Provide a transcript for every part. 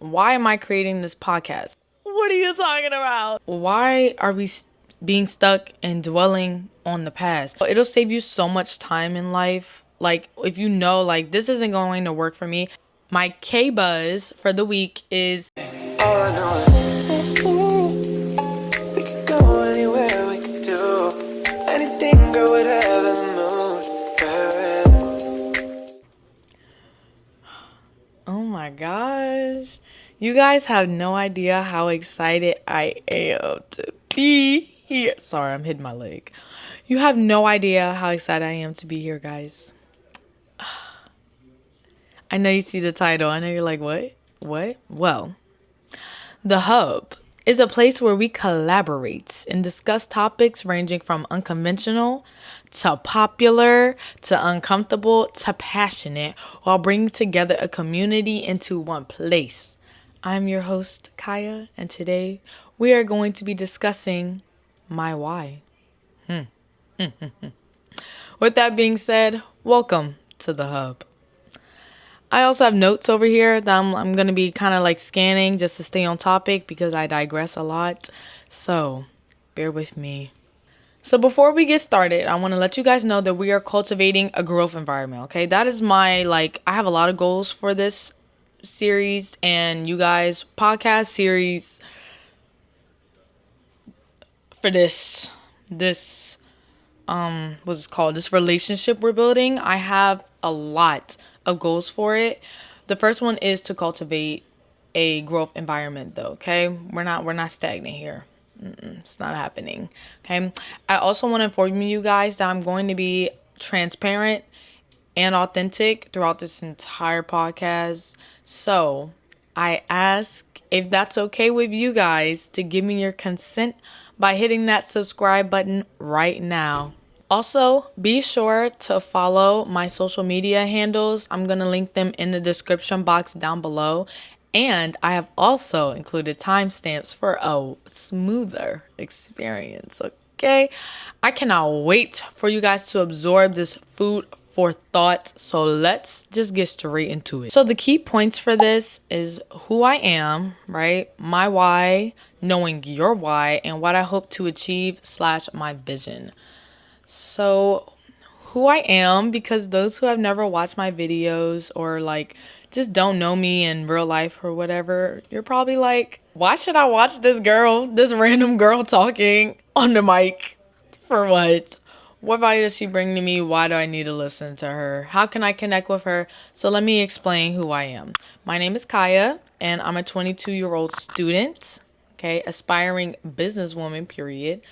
why am I creating this podcast? What are you talking about? Why are we being stuck and dwelling on the past? It'll save you so much time in life. Like, if you know, like, this isn't going to work for me. My K-Buzz for the week is... All I know is we could go anywhere, we could do anything, girl, whatever the mood. Oh my gosh. You guys have no idea how excited I am to be here. Sorry, I'm hitting my leg. You have no idea how excited I am to be here, guys. I know you see the title. I know you're like, what? What? Well, The Hub is a place where we collaborate and discuss topics ranging from unconventional to popular to uncomfortable to passionate while bringing together a community into one place. I'm your host, Kaya, and today we are going to be discussing my why. With that being said, welcome to The Hub. I also have notes over here that I'm going to be kind of like scanning just to stay on topic because I digress a lot. So bear with me. So before we get started, I want to let you guys know that we are cultivating a growth environment. Okay, that is my I have a lot of goals for this series and you guys podcast series for this what's it called, this relationship we're building. I have a lot of goals for it. The first one is to cultivate a growth environment though. Okay, we're not stagnant here. It's not happening. Okay, I also want to inform you guys that I'm going to be transparent and authentic throughout this entire podcast. So I ask if that's okay with you guys to give me your consent by hitting that subscribe button right now. Also, be sure to follow my social media handles. I'm going to link them in the description box down below. And I have also included timestamps for a smoother experience, okay? I cannot wait for you guys to absorb this food for thought. So let's just get straight into it. So the key points for this is who I am, right? My why, knowing your why, and what I hope to achieve / my vision. So who I am, because those who have never watched my videos or just don't know me in real life or whatever, you're probably like, why should I watch this random girl talking on the mic? For what? What value does she bring to me? Why do I need to listen to her? How can I connect with her? So let me explain who I am. My name is Kaya, and I'm a 22-year-old student, okay, aspiring businesswoman, period.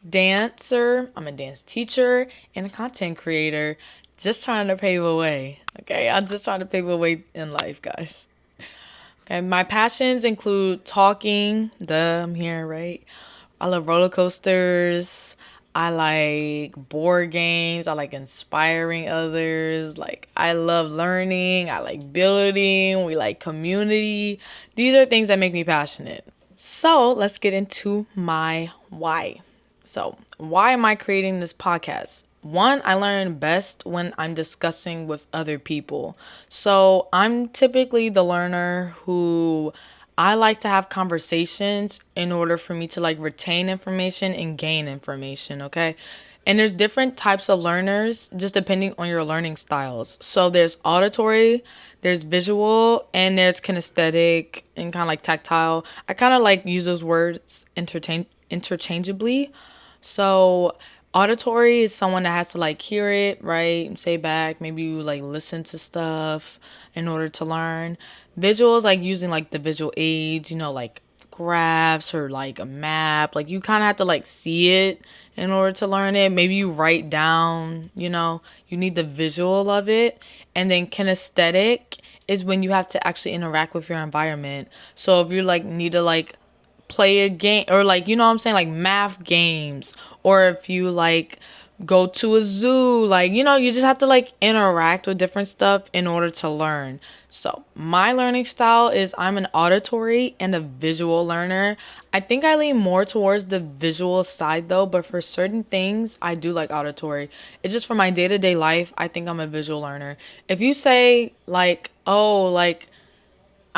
Dancer, I'm a dance teacher and a content creator, just trying to pave a way. Okay, I'm just trying to pave a way in life, guys. Okay, my passions include talking. I'm here, right? I love roller coasters. I like board games. I like inspiring others. I love learning. I like building. We like community. These are things that make me passionate. So let's get into my why. So why am I creating this podcast? One, I learn best when I'm discussing with other people. So I'm typically the learner who I like to have conversations in order for me to retain information and gain information, okay? And there's different types of learners just depending on your learning styles. So there's auditory, there's visual, and there's kinesthetic and kind of tactile. I kind of use those words interchangeably. So auditory is someone that has to hear it, right? Say back. Maybe you listen to stuff in order to learn. Visual is using the visual aids, graphs or a map. You kind of have to see it in order to learn it. Maybe you write down, you need the visual of it. And then kinesthetic is when you have to actually interact with your environment. So if you need to play a game or math games, or if you go to a zoo, you just have to interact with different stuff in order to learn. So my learning style is I'm an auditory and a visual learner. I think I lean more towards the visual side though, but for certain things I do like auditory. It's just for my day-to-day life, I think I'm a visual learner. If you say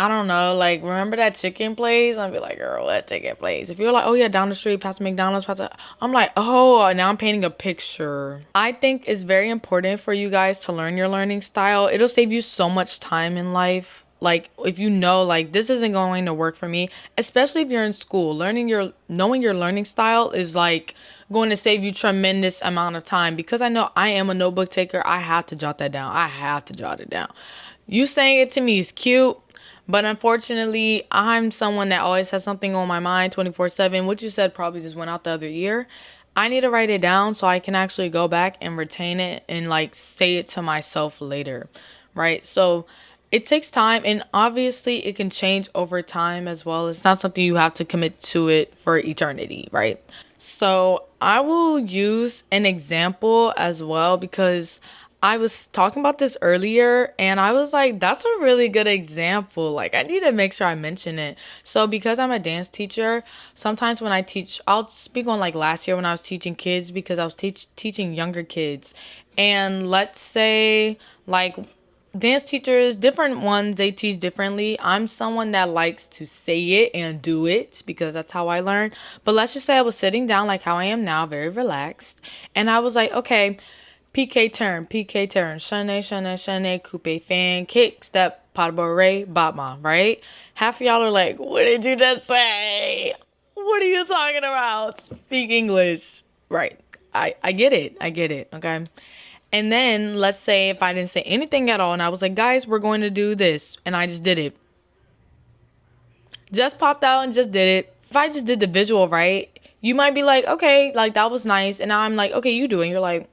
I don't know, like, remember that chicken place? I'd be like, girl, what chicken place? If you're like, oh yeah, down the street, past McDonald's, past, I'm like, oh, now I'm painting a picture. I think it's very important for you guys to learn your learning style. It'll save you so much time in life. Like, if you know, like, this isn't going to work for me, especially if you're in school, knowing your learning style is like going to save you tremendous amount of time, because I know I am a notebook taker. I have to jot that down. I have to jot it down. You saying it to me is cute, but unfortunately, I'm someone that always has something on my mind 24/7. What you said probably just went out the other year. I need to write it down so I can actually go back and retain it and like say it to myself later, right? So it takes time, and obviously it can change over time as well. It's not something you have to commit to it for eternity, right? So I will use an example as well, because I was talking about this earlier and I was like, that's a really good example. Like, I need to make sure I mention it. So, because I'm a dance teacher, sometimes when I teach, I'll speak on like last year when I was teaching kids, because I was teaching younger kids. And let's say, like, dance teachers, different ones, they teach differently. I'm someone that likes to say it and do it because that's how I learn. But let's just say I was sitting down like how I am now, very relaxed. And I was like, okay, PK turn, shane, coupe, fan, kick, step, pas de bourrée, batma, right? Half of y'all are like, what did you just say? What are you talking about? Speak English. Right. I get it. Okay. And then let's say if I didn't say anything at all and I was like, guys, we're going to do this. And I just did it. Just popped out and just did it. If I just did the visual, right, you might be like, okay, like that was nice. And now I'm like, okay, you do it. And you're like,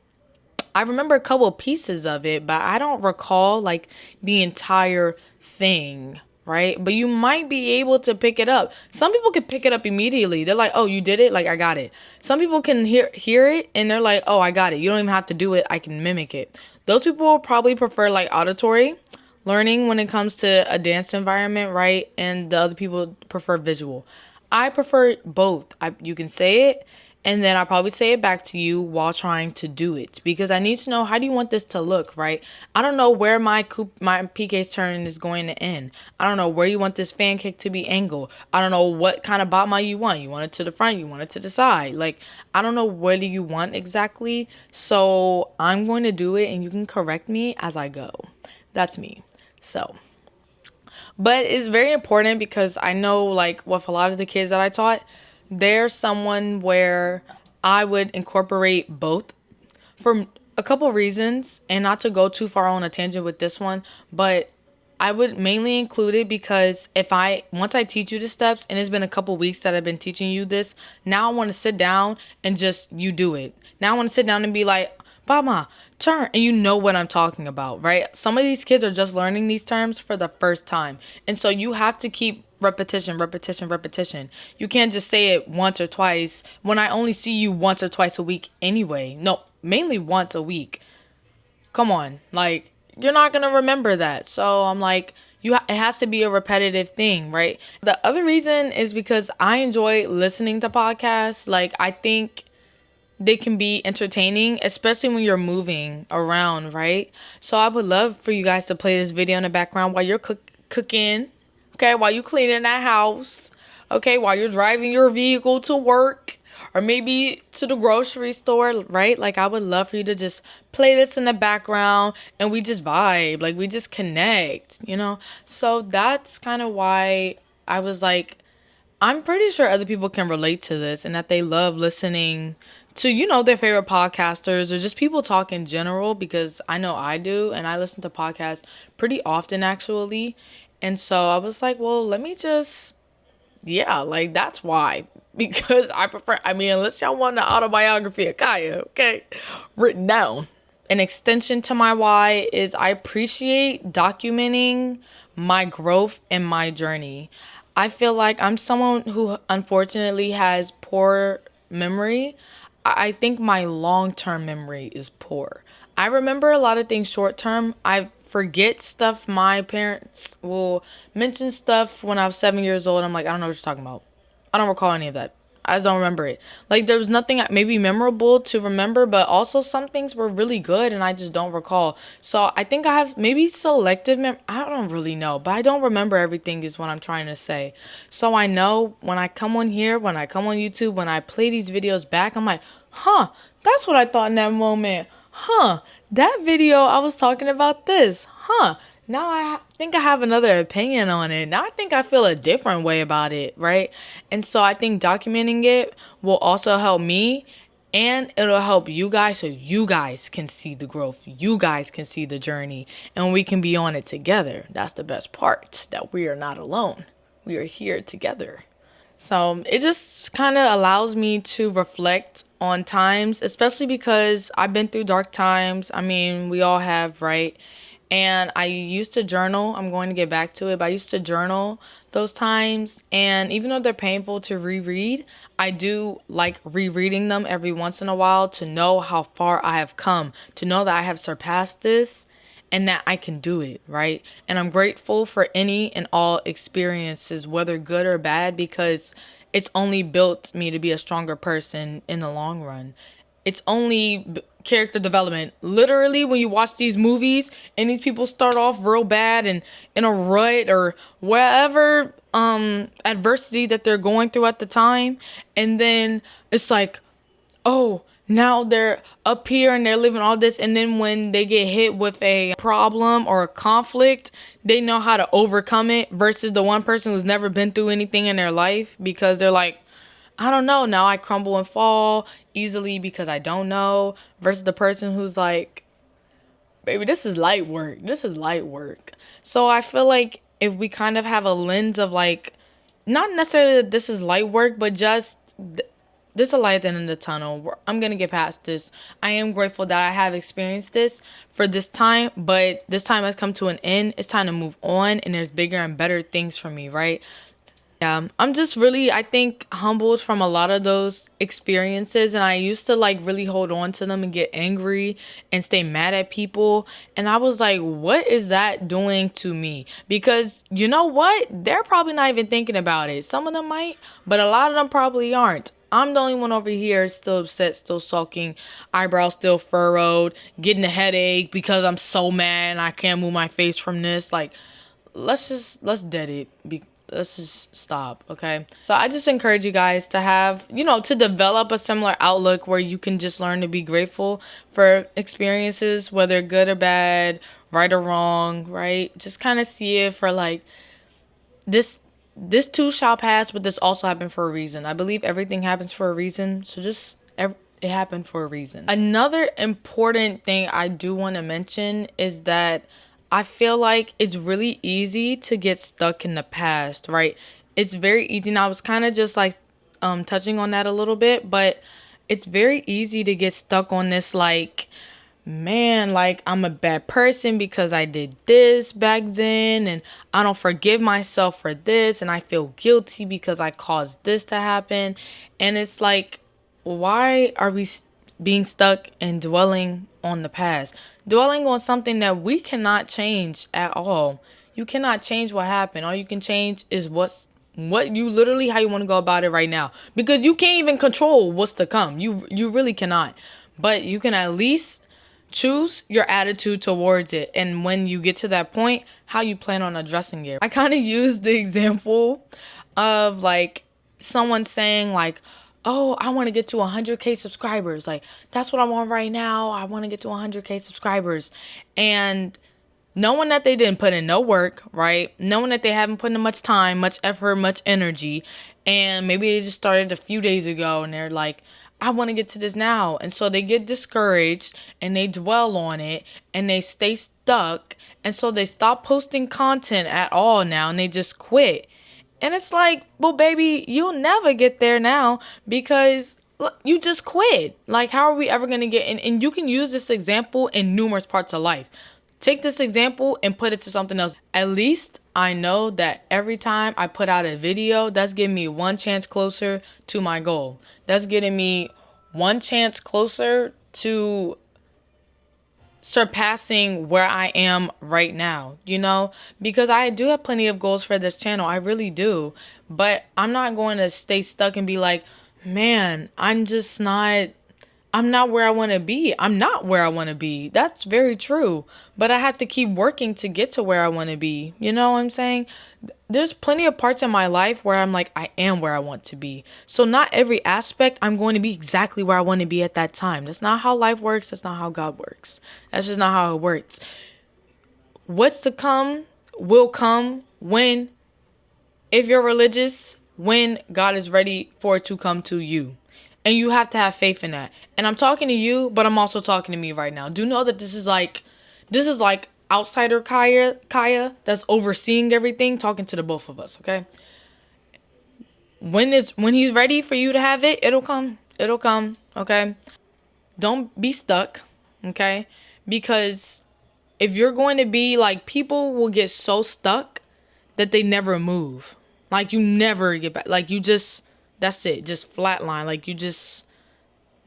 I remember a couple of pieces of it, but I don't recall like the entire thing, right? But you might be able to pick it up. Some people can pick it up immediately. They're like, oh, you did it? Like, I got it. Some people can hear it and they're like, oh, I got it. You don't even have to do it. I can mimic it. Those people will probably prefer like auditory learning when it comes to a dance environment, right? And the other people prefer visual. I prefer both. You can say it, and then I'll probably say it back to you while trying to do it, because I need to know, how do you want this to look, right? I don't know where my PK's turn is going to end. I don't know where you want this fan kick to be angled. I don't know what kind of batma you want. You want it to the front, you want it to the side. Like, I don't know what do you want exactly. So I'm going to do it and you can correct me as I go. That's me. So, but it's very important, because I know, like, with a lot of the kids that I taught, there's someone where I would incorporate both for a couple reasons, and not to go too far on a tangent with this one, but I would mainly include it because once I teach you the steps, and it's been a couple weeks that I've been teaching you this, now I want to sit down and just you do it. Now I want to sit down and be like, Mama, turn, and you know what I'm talking about, right? Some of these kids are just learning these terms for the first time, and so you have to keep repetition. You can't just say it once or twice when I only see you once or twice a week anyway. No, mainly once a week. Come on, like, you're not gonna remember that. So I'm like, it has to be a repetitive thing, right? The other reason is because I enjoy listening to podcasts. Like, I think they can be entertaining, especially when you're moving around, right? So I would love for you guys to play this video in the background while you're cooking, okay? While you're cleaning that house, okay? While you're driving your vehicle to work or maybe to the grocery store, right? Like, I would love for you to just play this in the background and we just vibe, like we just connect, you know? So that's kind of why I was like, I'm pretty sure other people can relate to this and that they love listening to, their favorite podcasters or just people talk in general, because I know I do, and I listen to podcasts pretty often actually. And so I was like, well, let me just, like, that's why. Because unless y'all want the autobiography of Kaya, okay, written down. An extension to my why is I appreciate documenting my growth and my journey. I feel like I'm someone who unfortunately has poor memory. I think my long-term memory is poor. I remember a lot of things short-term. I forget stuff. My parents will mention stuff when I was 7 years old. I'm like, I don't know what you're talking about. I don't recall any of that. I just don't remember it. Like, there was nothing maybe memorable to remember, but also some things were really good and I just don't recall. So I think I have maybe selective I don't really know, but I don't remember everything is what I'm trying to say. So I know when I come on here, when I come on YouTube, when I play these videos back, I'm like, huh, that's what I thought in that moment. Huh, that video I was talking about this. Huh. Now I think I have another opinion on it. Now I think I feel a different way about it, right? And so I think documenting it will also help me, and it'll help you guys so you guys can see the growth. You guys can see the journey and we can be on it together. That's the best part, that we are not alone. We are here together. So it just kind of allows me to reflect on times, especially because I've been through dark times. I mean, we all have, right? And I used to journal. I'm going to get back to it, but I used to journal those times. And even though they're painful to reread, I do like rereading them every once in a while to know how far I have come, to know that I have surpassed this and that I can do it, right? And I'm grateful for any and all experiences, whether good or bad, because it's only built me to be a stronger person in the long run. It's only character development. Literally, when you watch these movies and these people start off real bad and in a rut or whatever adversity that they're going through at the time, and then it's like, oh, now they're up here and they're living all this, and then when they get hit with a problem or a conflict, they know how to overcome it, versus the one person who's never been through anything in their life, because they're like, I don't know, now I crumble and fall easily because I don't know, versus the person who's like, baby, this is light work. This is light work. So I feel like if we kind of have a lens of like, not necessarily that this is light work, but just there's a light at the end of the tunnel. I'm going to get past this. I am grateful that I have experienced this for this time, but this time has come to an end. It's time to move on, and there's bigger and better things for me, right? Yeah, I'm just really, I think, humbled from a lot of those experiences. And I used to like really hold on to them and get angry and stay mad at people. And I was like, what is that doing to me? Because you know what? They're probably not even thinking about it. Some of them might, but a lot of them probably aren't. I'm the only one over here still upset, still sulking, eyebrows still furrowed, getting a headache because I'm so mad and I can't move my face from this. Like, let's dead it. Let's just stop, okay? So I just encourage you guys to have, to develop a similar outlook where you can just learn to be grateful for experiences, whether good or bad, right or wrong, right? Just kind of see it for like, this too shall pass, but this also happened for a reason. I believe everything happens for a reason, so it happened for a reason. Another important thing I do want to mention is that I feel like it's really easy to get stuck in the past, right? It's very easy. Now, I was kind of just like touching on that a little bit, but it's very easy to get stuck on this like, man, like I'm a bad person because I did this back then, and I don't forgive myself for this, and I feel guilty because I caused this to happen. And it's like, why are we being stuck and dwelling on the past, dwelling on something that we cannot change at all? You cannot change what happened. All you can change is what you literally, how you want to go about it right now, because you can't even control what's to come. You really cannot, but you can at least choose your attitude towards it, and when you get to that point, how you plan on addressing it. I kind of use the example of like someone saying like, oh, I want to get to 100K subscribers. Like, that's what I want right now. I want to get to 100K subscribers. And knowing that they didn't put in no work, right? Knowing that they haven't put in much time, much effort, much energy. And maybe they just started a few days ago and they're like, I want to get to this now. And so they get discouraged and they dwell on it and they stay stuck. And so they stop posting content at all now and they just quit. And it's like, well, baby, you'll never get there now because look, you just quit. Like, how are we ever going to get in? And you can use this example in numerous parts of life. Take this example and put it to something else. At least I know that every time I put out a video, that's getting me one chance closer to my goal. That's getting me one chance closer to surpassing where I am right now, because I do have plenty of goals for this channel. I really do. But I'm not going to stay stuck and be like, Man, I'm not where I want to be. I'm not where I want to be. That's very true. But I have to keep working to get to where I want to be. You know what I'm saying? There's plenty of parts in my life where I'm like, I am where I want to be. So, not every aspect I'm going to be exactly where I want to be at that time. That's not how life works. That's not how God works. That's just not how it works. What's to come will come when, if you're religious, when God is ready for it to come to you. And you have to have faith in that. And I'm talking to you, but I'm also talking to me right now. Do know that this is like outsider Kaya that's overseeing everything, talking to the both of us, okay? When he's ready for you to have it, it'll come. It'll come, okay? Don't be stuck, okay? Because if you're going to be like, people will get so stuck that they never move. Like, you never get back. Like, you just, that's it. Just flatline. Like,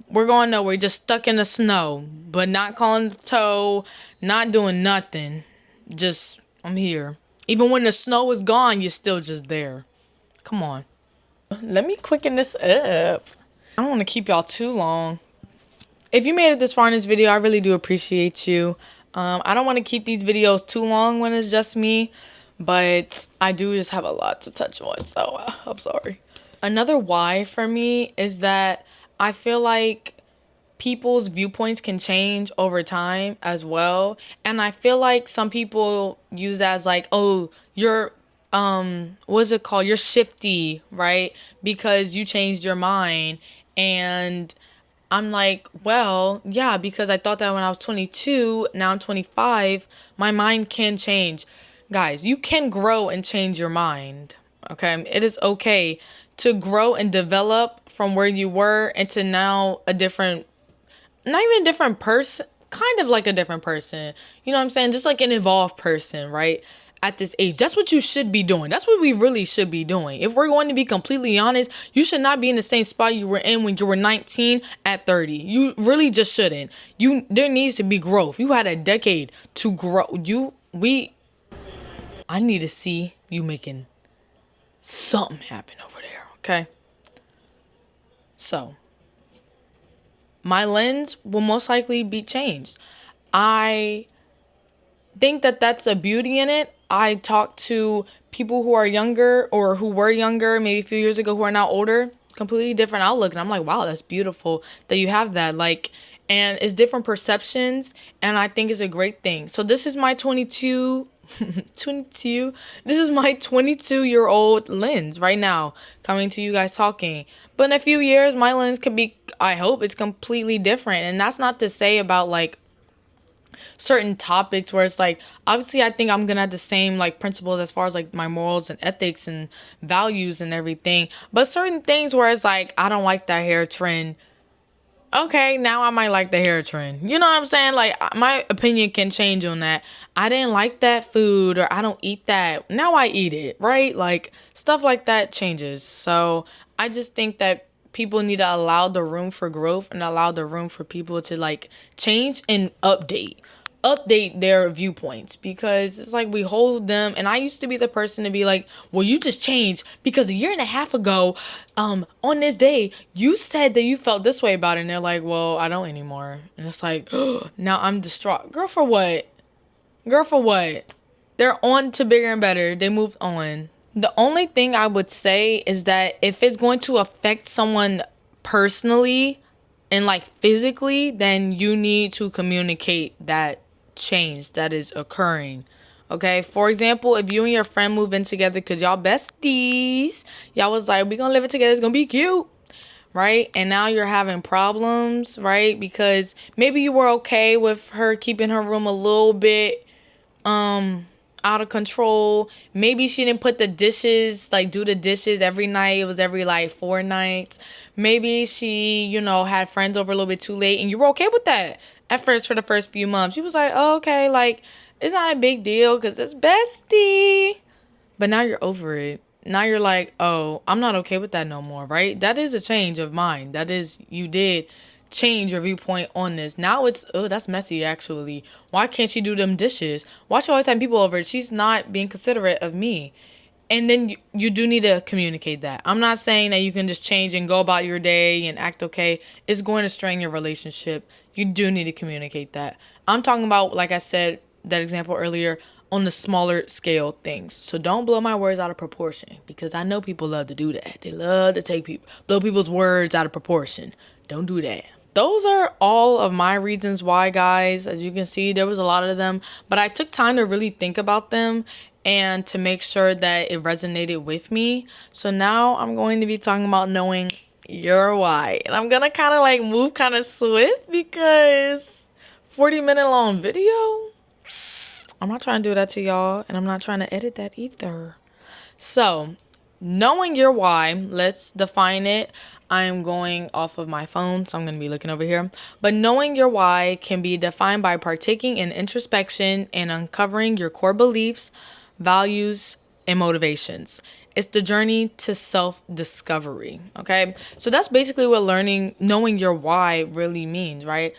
we're going nowhere. Just stuck in the snow, but not calling the tow, not doing nothing. Just, I'm here. Even when the snow is gone, you're still just there. Come on. Let me quicken this up. I don't want to keep y'all too long. If you made it this far in this video, I really do appreciate you. I don't want to keep these videos too long when it's just me, but I do just have a lot to touch on, so I'm sorry. Another why for me is that I feel like people's viewpoints can change over time as well. And I feel like some people use that as like, oh, you're what's it called? You're shifty, right? Because you changed your mind. And I'm like, well, yeah, because I thought that when I was 22, now I'm 25, my mind can change. Guys, you can grow and change your mind. Okay? It is okay to grow and develop from where you were into now a different, not even a different person, kind of like a different person. You know what I'm saying? Just like an evolved person, right? At this age, that's what you should be doing. That's what we really should be doing. If we're going to be completely honest, you should not be in the same spot you were in when you were 19 at 30. You really just shouldn't. There needs to be growth. You had a decade to grow. I need to see you making something happen over there, okay? So, my lens will most likely be changed. I think that that's a beauty in it. I talk to people who are younger or who were younger maybe a few years ago who are now older, completely different outlooks. And I'm like, wow, that's beautiful that you have that. Like, and it's different perceptions. And I think it's a great thing. So this is my 22, this is my 22-year-old lens right now coming to you guys talking. But in a few years, my lens could be, I hope it's completely different. And that's not to say about like certain topics where it's like, obviously I think I'm gonna have the same like principles as far as like my morals and ethics and values and everything, but certain things where it's like, I don't like that hair trend. Okay, now I might like the hair trend. You know what I'm saying? Like, my opinion can change on that. I didn't like that food, or I don't eat that, now I eat it, right? Like, stuff like that changes. So I just think that people need to allow the room for growth and allow the room for people to like change and update their viewpoints, because it's like we hold them. And I used to be the person to be like, well, you just changed because a year and a half ago on this day you said that you felt this way about it. And they're like, well, I don't anymore. And it's like, now I'm distraught. Girl, for what? They're on to bigger and better. They moved on. The only thing I would say is that if it's going to affect someone personally and like physically, then you need to communicate that change that is occurring. Okay, for example, if you and your friend move in together because y'all besties, y'all was like, we gonna live it together, it's gonna be cute, right? And now you're having problems, right? Because maybe you were okay with her keeping her room a little bit out of control. Maybe she didn't put the dishes, like do the dishes every night. It was every like 4 nights. Maybe she, had friends over a little bit too late, and you were okay with that at first for the first few months. She was like, oh, okay, like it's not a big deal because it's bestie. But now you're over it. Now you're like, oh, I'm not okay with that no more, right? That is a change of mind. That is, you did change your viewpoint on this. Now it's, oh, that's messy actually. Why can't she do them dishes? Why she always having people over? She's not being considerate of me. And then you do need to communicate that. I'm not saying that you can just change and go about your day and act okay. It's going to strain your relationship. You do need to communicate that. I'm talking about, like I said, that example earlier, on the smaller scale things. So don't blow my words out of proportion, because I know people love to do that. They love to blow people's words out of proportion. Don't do that. Those are all of my reasons why, guys. As you can see, there was a lot of them, but I took time to really think about them and to make sure that it resonated with me. So now I'm going to be talking about knowing your why. And I'm going to kind of like move kind of swift, because 40-minute long video, I'm not trying to do that to y'all, and I'm not trying to edit that either. So, knowing your why, let's define it. I am going off of my phone, so I'm going to be looking over here. But knowing your why can be defined by partaking in introspection and uncovering your core beliefs, values, and motivations. It's the journey to self-discovery, okay? So that's basically what knowing your why really means, right?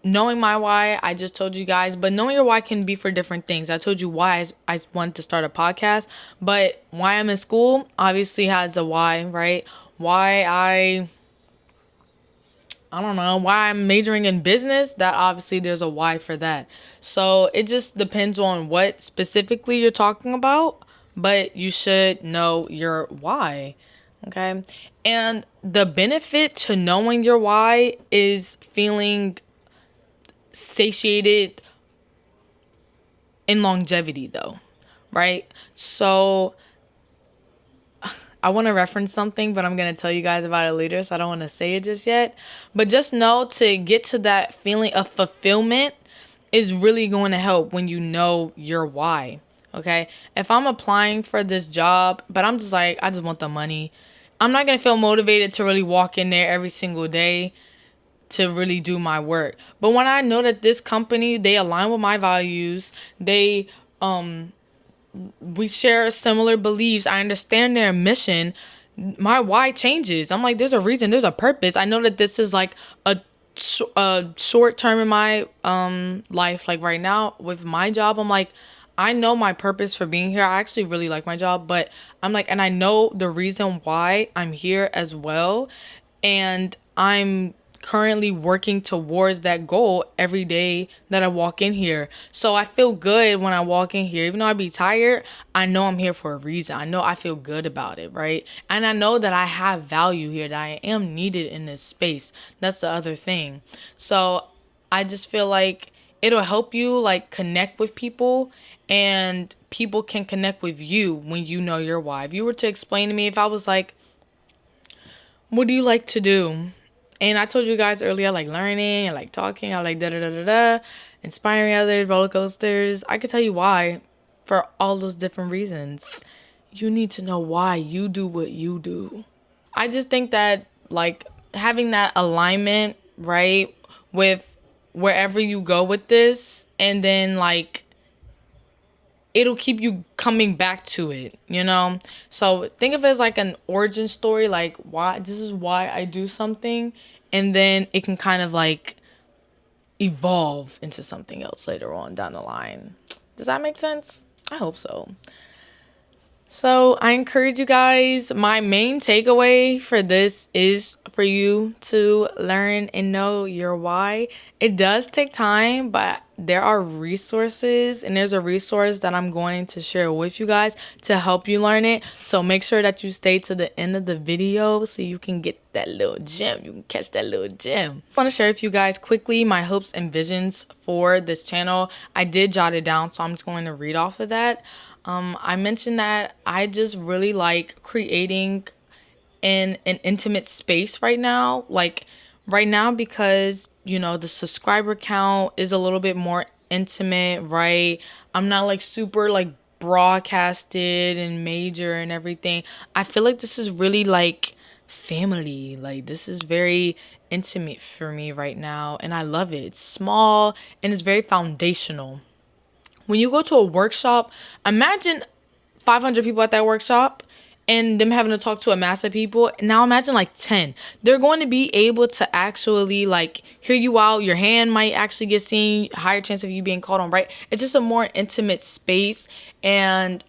Knowing my why, I just told you guys, but knowing your why can be for different things. I told you why I wanted to start a podcast, but why I'm in school obviously has a why, right? Why I don't know, why I'm majoring in business, that obviously there's a why for that. So it just depends on what specifically you're talking about, but you should know your why, okay? And the benefit to knowing your why is feeling satiated in longevity, though, right? So I want to reference something, but I'm going to tell you guys about it later, so I don't want to say it just yet. But just know, to get to that feeling of fulfillment is really going to help when you know your why, okay? If I'm applying for this job, but I'm just like, I just want the money, I'm not going to feel motivated to really walk in there every single day to really do my work. But when I know that this company, they align with my values, we share similar beliefs, I understand their mission, my why changes. I'm like, there's a reason, there's a purpose. I know that this is like a short term in my life. Like right now with my job, I'm like, I know my purpose for being here. I actually really like my job, but I'm like, and I know the reason why I'm here as well. And I'm currently working towards that goal every day that I walk in here. So I feel good when I walk in here. Even though I be tired, I know I'm here for a reason. I know I feel good about it, right? And I know that I have value here, that I am needed in this space. That's the other thing. So I just feel like it'll help you like connect with people, and people can connect with you when you know your why. If you were to explain to me, if I was like, what do you like to do? And I told you guys earlier, I like learning, I like talking, I like da-da-da-da-da, inspiring others, roller coasters. I could tell you why for all those different reasons. You need to know why you do what you do. I just think that like having that alignment, right, with wherever you go with this, and then like it'll keep you coming back to it, you know? So think of it as like an origin story, like why this is why I do something, and then it can kind of like evolve into something else later on down the line. Does that make sense? I hope so. So I encourage you guys, my main takeaway for this is for you to learn and know your why. It does take time, but there are resources, and there's a resource that I'm going to share with you guys to help you learn it. So make sure that you stay to the end of the video so you can get that little gem. You can catch that little gem. I want to share with you guys quickly my hopes and visions for this channel. I did jot it down, so I'm just going to read off of that. I mentioned that I just really like creating in an intimate space right now. Like right now, because, you know, the subscriber count is a little bit more intimate, right? I'm not like super like broadcasted and major and everything. I feel like this is really like family. Like this is very intimate for me right now, and I love it. It's small and it's very foundational. When you go to a workshop, imagine 500 people at that workshop and them having to talk to a mass of people. Now imagine like 10. They're going to be able to actually like hear you out. Your hand might actually get seen, higher chance of you being called on, right? It's just a more intimate space, and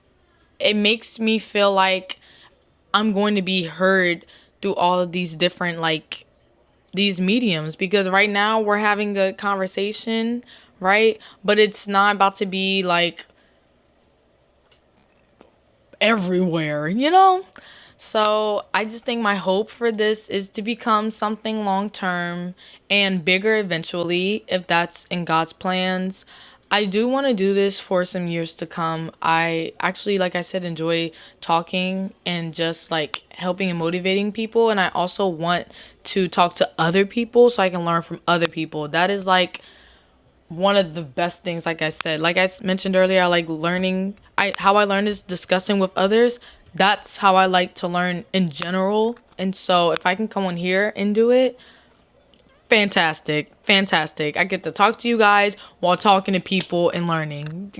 it makes me feel like I'm going to be heard through all of these different like these mediums, because right now we're having a conversation, right? But it's not about to be like everywhere, you know? So I just think my hope for this is to become something long term and bigger eventually, if that's in God's plans. I do want to do this for some years to come. I actually, like I said, enjoy talking and just like helping and motivating people. And I also want to talk to other people so I can learn from other people. That is like one of the best things. Like I said, like mentioned earlier, I like learning. How I learn is discussing with others. That's how I like to learn in general. And so if I can come on here and do it, fantastic. I get to talk to you guys while talking to people and learning.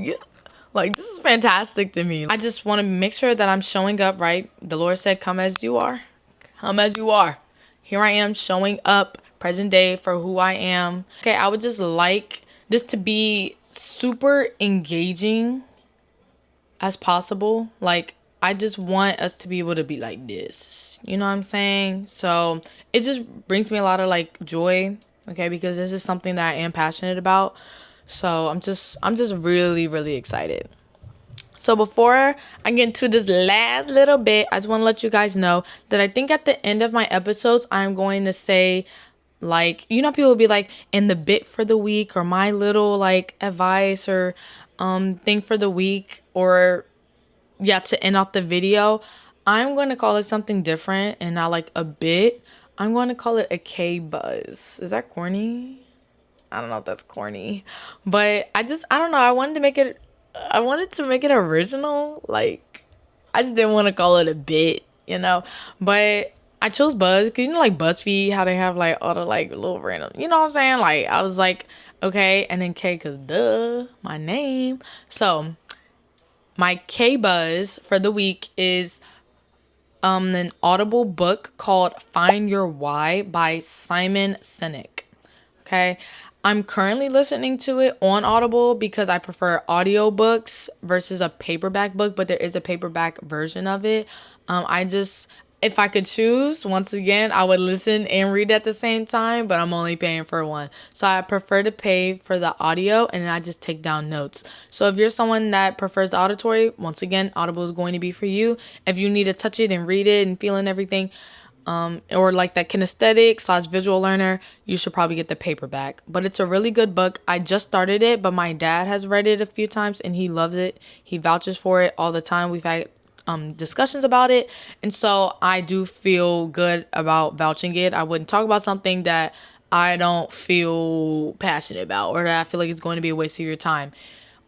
Like, this is fantastic to me. I just want to make sure that I'm showing up right. The Lord said, come as you are. Come as you are. Here I am showing up present day for who I am. Okay, I would just like this to be super engaging as possible. Like, I just want us to be able to be like this. You know what I'm saying? So it just brings me a lot of like joy, okay, because this is something that I am passionate about. So I'm just really excited. So before I get into this last little bit, I just want to let you guys know that I think at the end of my episodes, I'm going to say, like, you know, people will be like, in the bit for the week, or my little like advice, or thing for the week, or yeah, to end off the video. I'm going to call it something different and not like a bit. I'm going to call it a K buzz. Is that corny? I don't know if that's corny, but I don't know. I wanted to make it original. Like, I just didn't want to call it a bit, you know, but I chose Buzz because, you know, like BuzzFeed, how they have like all the like little random, you know what I'm saying? Like, I was like, okay. And then K, cause duh, my name. So my K Buzz for the week is an Audible book called Find Your Why by Simon Sinek. Okay. I'm currently listening to it on Audible because I prefer audiobooks versus a paperback book, but there is a paperback version of it. If I could choose, once again, I would listen and read at the same time, but I'm only paying for one. So I prefer to pay for the audio and I just take down notes. So if you're someone that prefers the auditory, once again, Audible is going to be for you. If you need to touch it and read it and feel and everything, or like that kinesthetic / visual learner, you should probably get the paperback. But it's a really good book. I just started it, but my dad has read it a few times and he loves it. He vouches for it all the time. We've had discussions about it, and so I do feel good about vouching it. I wouldn't talk about something that I don't feel passionate about or that I feel like it's going to be a waste of your time.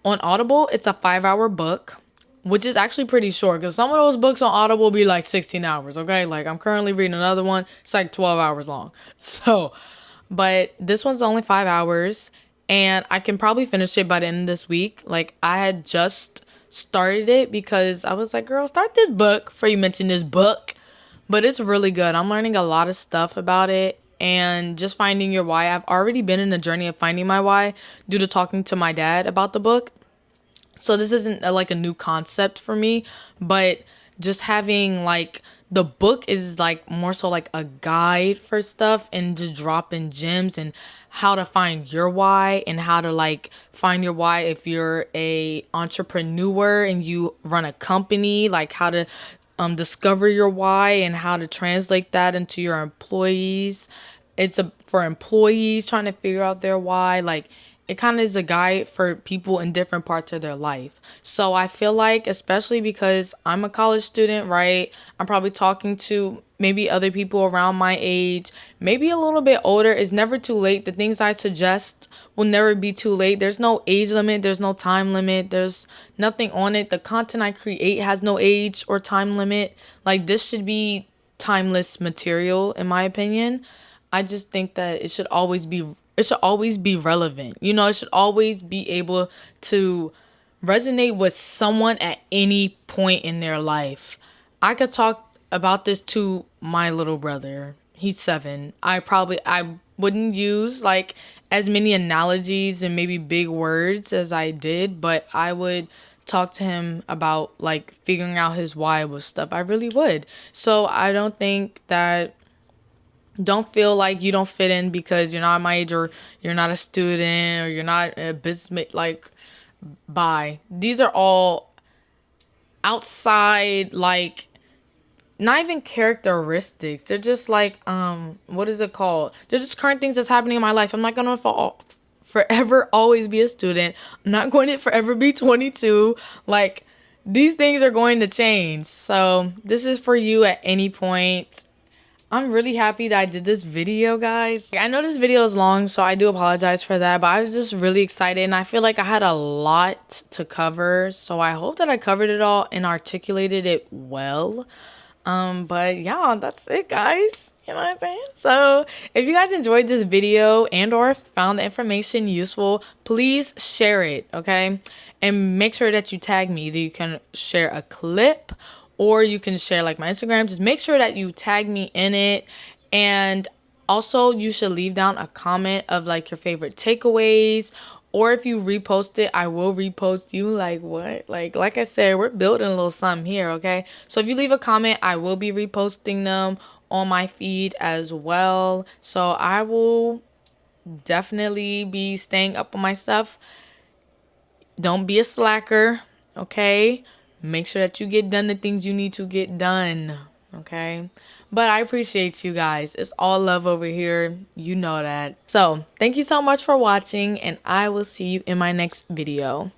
On Audible, it's a 5-hour book, which is actually pretty short because some of those books on Audible be like 16 hours, okay? Like, I'm currently reading another one. It's like 12 hours long. So, but this one's only 5 hours, and I can probably finish it by the end of this week. Like, I had just started it because I was like, girl, start this book before you mention this book. But it's really good. I'm learning a lot of stuff about it. And just finding your why. I've already been in the journey of finding my why due to talking to my dad about the book. So this isn't like a new concept for me, but just having like the book is like more so like a guide for stuff and just dropping gems and how to find your why and how to like find your why if you're a entrepreneur and you run a company, like how to discover your why and how to translate that into your employees. For employees trying to figure out their why, like it kind of is a guide for people in different parts of their life. So I feel like, especially because I'm a college student, right? I'm probably talking to maybe other people around my age, maybe a little bit older. It's never too late. The things I suggest will never be too late. There's no age limit. There's no time limit. There's nothing on it. The content I create has no age or time limit. Like, this should be timeless material, in my opinion. I just think that it should always be relevant. You know, it should always be able to resonate with someone at any point in their life. I could talk about this to my little brother. He's 7. I wouldn't use like as many analogies and maybe big words as I did, but I would talk to him about like figuring out his why with stuff. I really would. So I don't think that, don't feel like you don't fit in because you're not my age, or you're not a student, or you're not a business. Like, bye. These are all outside, like, not even characteristics. They're just like, what is it called? They're just current things that's happening in my life. I'm not gonna forever always be a student. I'm not going to forever be 22. Like, these things are going to change. So this is for you at any point. I'm really happy that I did this video, guys. I know this video is long, so I do apologize for that, but I was just really excited, and I feel like I had a lot to cover, so I hope that I covered it all and articulated it well. But yeah, that's it, guys. You know what I'm saying? So if you guys enjoyed this video and or found the information useful, please share it, okay? And make sure that you tag me. Either you can share a clip, or you can share like my Instagram. Just make sure that you tag me in it. And also, you should leave down a comment of like your favorite takeaways. Or if you repost it, I will repost you. Like what? Like I said, we're building a little something here, okay? So if you leave a comment, I will be reposting them on my feed as well. So I will definitely be staying up on my stuff. Don't be a slacker, okay? Make sure that you get done the things you need to get done, okay? But I appreciate you guys. It's all love over here. You know that. So thank you so much for watching, and I will see you in my next video.